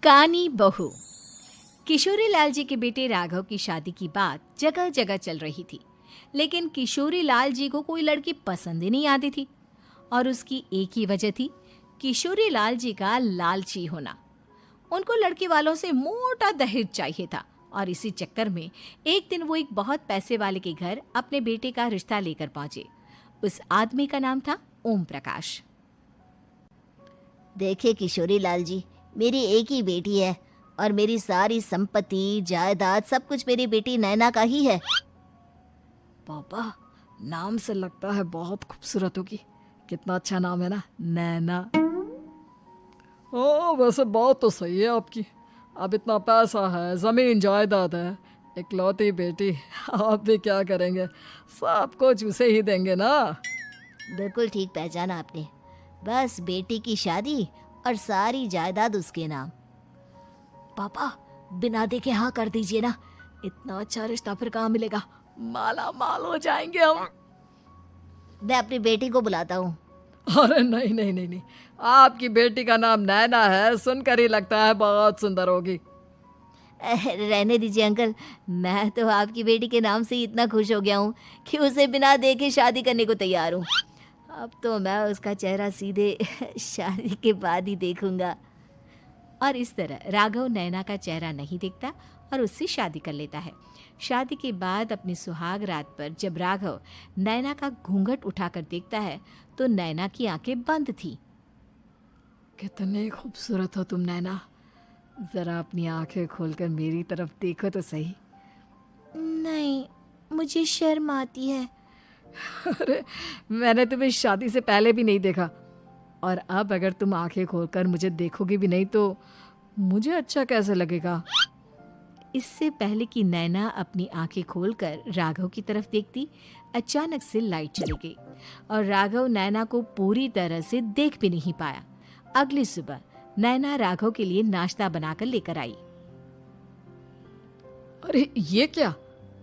कानी बहू। किशोरी लाल जी के बेटे राघव की शादी की बात जगह जगह चल रही थी, लेकिन किशोरी लाल जी को कोई लड़की पसंद ही नहीं आती थी। और उसकी एक ही वजह थी, किशोरी लाल जी का लालची होना। उनको लड़की वालों से मोटा दहेज चाहिए था और इसी चक्कर में एक दिन वो एक बहुत पैसे वाले के घर अपने बेटे का रिश्ता लेकर पहुंचे। उस आदमी का नाम था ओम प्रकाश। देखिए किशोरी लाल जी, मेरी एक ही बेटी है और मेरी सारी संपत्ति जायदाद सब कुछ मेरी बेटी नैना का ही है। पापा, नाम से लगता है बहुत खूबसूरत होगी। कितना अच्छा नाम है ना, नैना। ओ, वैसे बात तो सही है आपकी। अब इतना पैसा है, जमीन जायदाद है, इकलौती बेटी, आप भी क्या करेंगे? सब कुछ उसे ही देंगे ना। बिल्कुल ठीक पहचाना आपने। बस बेटी की शादी और सारी जायदाद उसके नाम। पापा, बिना देखे हाँ कर दीजिए ना। इतना अच्छा रिश्ता फिर कहाँ मिलेगा? माला माल हो जाएंगे हम। मैं अपनी बेटी को बुलाता हूँ। अरे नहीं नहीं नहीं नहीं, आपकी बेटी का नाम नैना है, सुनकर ही लगता है बहुत सुंदर होगी। रहने दीजिए अंकल, मैं तो आपकी बेटी के नाम से ही इतना खुश हो गया हूँ कि उसे बिना देखे शादी करने को तैयार हूँ। अब तो मैं उसका चेहरा सीधे शादी के बाद ही देखूंगा। और इस तरह राघव नैना का चेहरा नहीं देखता और उससे शादी कर लेता है। शादी के बाद अपनी सुहाग रात पर जब राघव नैना का घूंघट उठाकर देखता है तो नैना की आंखें बंद थी। कितने खूबसूरत हो तुम नैना, जरा अपनी आंखें खोलकर मेरी तरफ देखो तो सही। नहीं, मुझे शर्म आती है। अरे, मैंने तुम्हें शादी से पहले भी नहीं देखा, और अब अगर तुम आंखें खोलकर मुझे देखोगी भी नहीं तो मुझे अच्छा कैसे लगेगा? इससे पहले कि नैना अपनी आंखें खोलकर राघव की तरफ देखती, अचानक से लाइट चली गई और राघव नैना को पूरी तरह से देख भी नहीं पाया। अगली सुबह नैना राघव के लिए नाश्ता बनाकर लेकर आई। अरे ये क्या,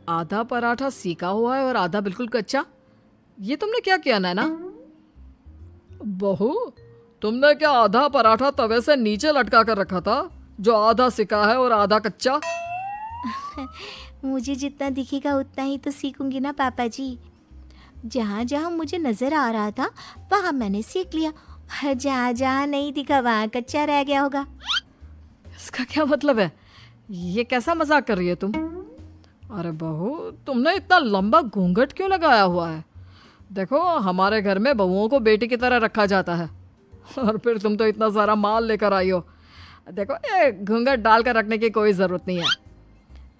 आधा पराठा सेका हुआ है और आधा बिल्कुल कच्चा। ये तुमने क्या किया नैना? बहू, तुमने क्या आधा पराठा तवे से नीचे लटका कर रखा था, जो आधा सेका है और आधा कच्चा? मुझे जितना दिखेगा उतना ही तो सीखूंगी ना पापा जी। जहाँ जहाँ मुझे नजर आ रहा था वहाँ मैंने सीख लिया, जहाँ जहाँ नहीं दिखा वहाँ कच्चा रह गया होगा। इसका क्या मतलब है? ये कैसा मजाक कर रही है तुम? अरे बहू, तुमने इतना लंबा घूंघट क्यों लगाया हुआ है? देखो, हमारे घर में बहुओं को बेटी की तरह रखा जाता है, और फिर तुम तो इतना सारा माल लेकर आई हो। देखो, ये घूंघट डालकर रखने की कोई ज़रूरत नहीं है।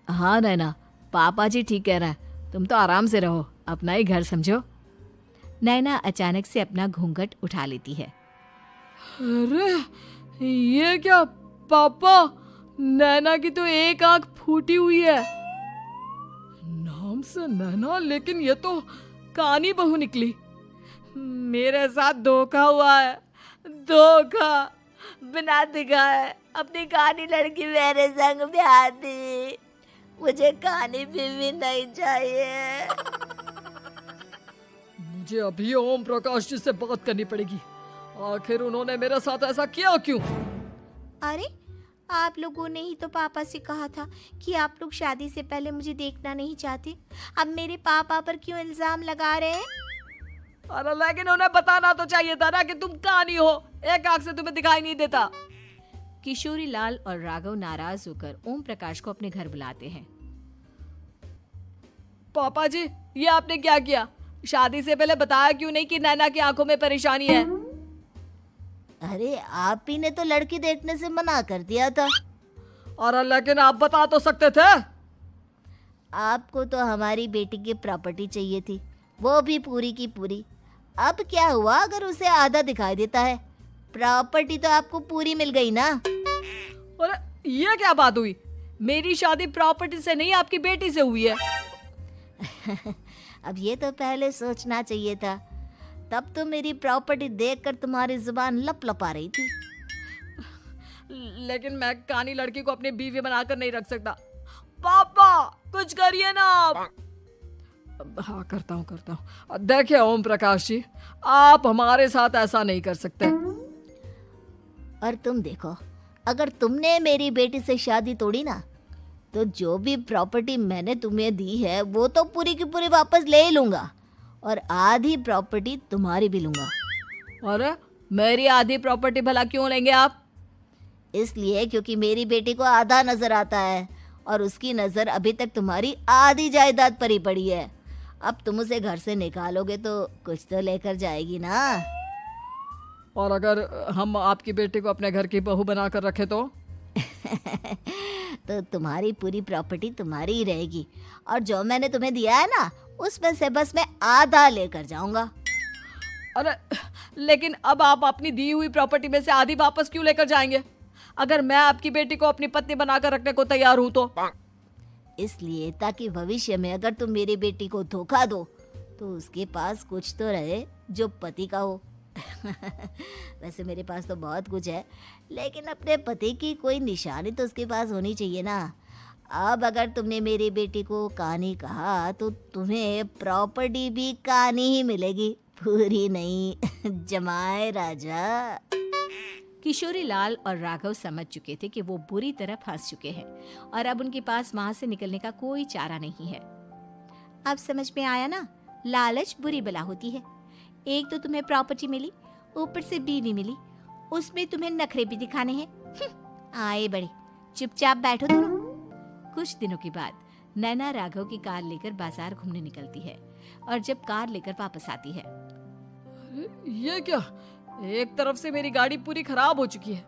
हाँ नैना, पापा जी ठीक कह रहे हैं, तुम तो आराम से रहो, अपना ही घर समझो। नैना अचानक से अपना घूंघट उठा लेती है। अरे ये क्या पापा, नैना की तो एक आंख फूटी हुई है। नाम से नैना, लेकिन ये तो कानी बहू निकली। मेरे साथ धोखा हुआ है, धोखा। बिना दिखाए अपनी कानी लड़की मेरे संग ब्याह दी। मुझे कानी बीवी नहीं चाहिए। मुझे अभी ओम प्रकाश जी से बात करनी पड़ेगी। आखिर उन्होंने मेरे साथ ऐसा किया क्यों? अरे, आप लोगों ने ही तो पापा से कहा था कि आप लोग शादी से पहले मुझे देखना नहीं चाहते। अब मेरे पापा पर क्यों इल्जाम लगा रहे हैं? अरे लेकिन उन्हें बताना तो चाहिए था ना कि तुम कानी हो, एक आंख से तुम्हें दिखाई नहीं देता। किशोरी लाल और राघव नाराज होकर ओम प्रकाश को अपने घर बुलाते हैं। पापा जी, ये आपने क्या किया? शादी से पहले बताया क्यों नहीं कि नैना की आंखों में परेशानी है? अरे, आप ही ने तो लड़की देखने से मना कर दिया था। और लेकिन आप बता तो सकते थे। आपको तो हमारी बेटी की प्रॉपर्टी चाहिए थी, वो भी पूरी की पूरी। अब क्या हुआ अगर उसे आधा दिखाई देता है? प्रॉपर्टी तो आपको पूरी मिल गई ना। अरे ये क्या बात हुई? मेरी शादी प्रॉपर्टी से नहीं, आपकी बेटी से हुई है। अब ये तो पहले सोचना चाहिए था, तब तो मेरी प्रॉपर्टी देखकर तुम्हारी जुबान लप लपा रही थी। लेकिन मैं कानी लड़की को अपनी बीवी बनाकर नहीं रख सकता। पापा, कुछ करिए ना आप। हाँ, करता हूँ। देखिए ओम प्रकाश जी, आप हमारे साथ ऐसा नहीं कर सकते। और तुम देखो, अगर तुमने मेरी बेटी से शादी तोड़ी ना, तो जो भी प्रॉपर्टी मैंने तुम्हें दी है वो तो पूरी की पूरी वापस ले ही लूँगा, और आधी प्रॉपर्टी तुम्हारी भी लूँगा। अरे मेरी आधी प्रॉपर्टी भला क्यों लेंगे आप? इसलिए क्योंकि मेरी बेटी को आधा नजर आता है और उसकी नज़र अभी तक तुम्हारी आधी जायदाद पर ही पड़ी है। अब तुम उसे घर से निकालोगे तो कुछ तो लेकर जाएगी ना। और अगर हम आपकी बेटी को अपने घर की बहू बनाकर रखे तो? तो तुम्हारी पूरी प्रॉपर्टी तुम्हारी ही रहेगी, और जो मैंने तुम्हें दिया है ना, उसमें से बस मैं आधा लेकर जाऊंगा। अरे लेकिन अब आप अपनी दी हुई प्रॉपर्टी में से आधी वापस क्यों लेकर जाएंगे? अगर मैं आपकी बेटी को अपनी पत्नी बनाकर रखने को तैयार हूं तो? इसलिए ताकि भविष्य में अगर तुम मेरी बेटी को धोखा दो तो उसके पास कुछ तो रहे जो पति का हो। वैसे मेरे पास तो बहुत कुछ है, लेकिन अपने पति की कोई निशानी तो उसके पास होनी चाहिए ना। अब अगर तुमने मेरी बेटी को कहानी कहा तो तुम्हें प्रॉपर्टी भी कहानी ही मिलेगी, पूरी नहीं। जमाए राजा। किशोरी लाल और राघव समझ चुके थे कि वो बुरी तरह फंस चुके हैं और अब उनके पास वहां से निकलने का कोई चारा नहीं है। अब समझ में आया ना, लालच बुरी बला होती है। एक तो तुम्हें प्रॉपर्टी मिली, ऊपर से बीवी मिली, उसमें तुम्हें नखरे भी दिखाने हैं। आए बड़े, चुपचाप बैठो दोनों। कुछ दिनों के बाद नैना राघव की कार लेकर बाजार घूमने निकलती है और जब कार लेकर वापस आती है, ये क्या? एक तरफ से मेरी गाड़ी पूरी खराब हो चुकी है।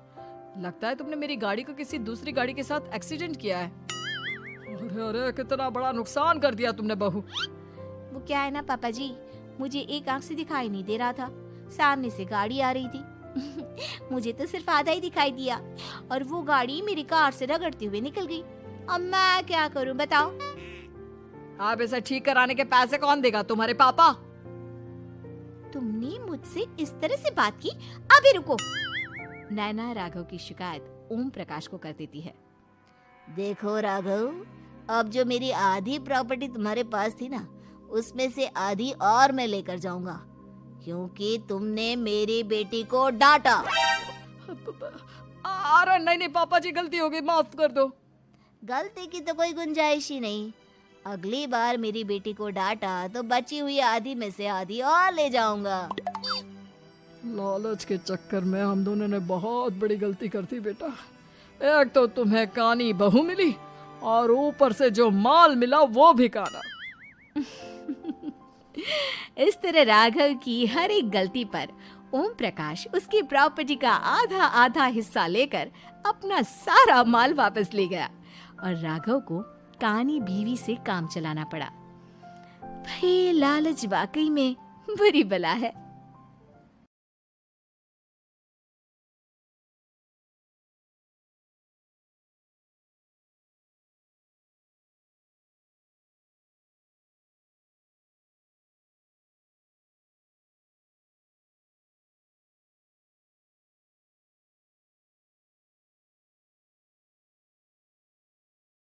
लगता है तुमने मेरी गाड़ी को किसी दूसरी गाड़ी के साथ एक्सीडेंट किया है। अरे अरे कितना बड़ा नुकसान कर दिया तुमने बहू। वो क्या है ना पापा जी, मुझे एक आंख से दिखाई नहीं दे रहा था, सामने से गाड़ी आ रही थी। मुझे तो सिर्फ आधा ही दिखाई दिया और वो गाड़ी मेरी कार से रगड़ते हुए निकल गई। अब मैं क्या करूं बताओ? आप इसे ठीक कराने के पैसे कौन देगा? तुम्हारे पापा? तुमने मुझसे इस तरह से बात की? अभी रुको। नैना राघव की शिकायत ओम प्रकाश को कर देती है। देखो राघव, अब जो मेरी आधी प्रॉपर्टी तुम्हारे पास थी ना, उसमें से आधी और मैं लेकर जाऊंगा, क्योंकि तुमने मेरी बेटी को डांटा। अरे नहीं नहीं पापा जी, गलती हो गई, माफ कर दो। गलती की तो कोई गुंजाइश ही नहीं। अगली बार मेरी बेटी को डांटा तो बची हुई आधी में से आधी और ले जाऊंगा। लालच के चक्कर में हम दोनों ने बहुत बड़ी गलती कर दी बेटा। एक तो तुम्हें कानी बहू मिली और ऊपर से जो माल मिला वो भी काना। इस तरह राघव की हर एक गलती पर ओम प्रकाश उसकी प्रॉपर्टी का आधा आधा हिस्सा लेकर अपना सारा माल वापस ले गया और राघव को कानी बीवी से काम चलाना पड़ा। भाई लालच वाकई में बुरी बला है।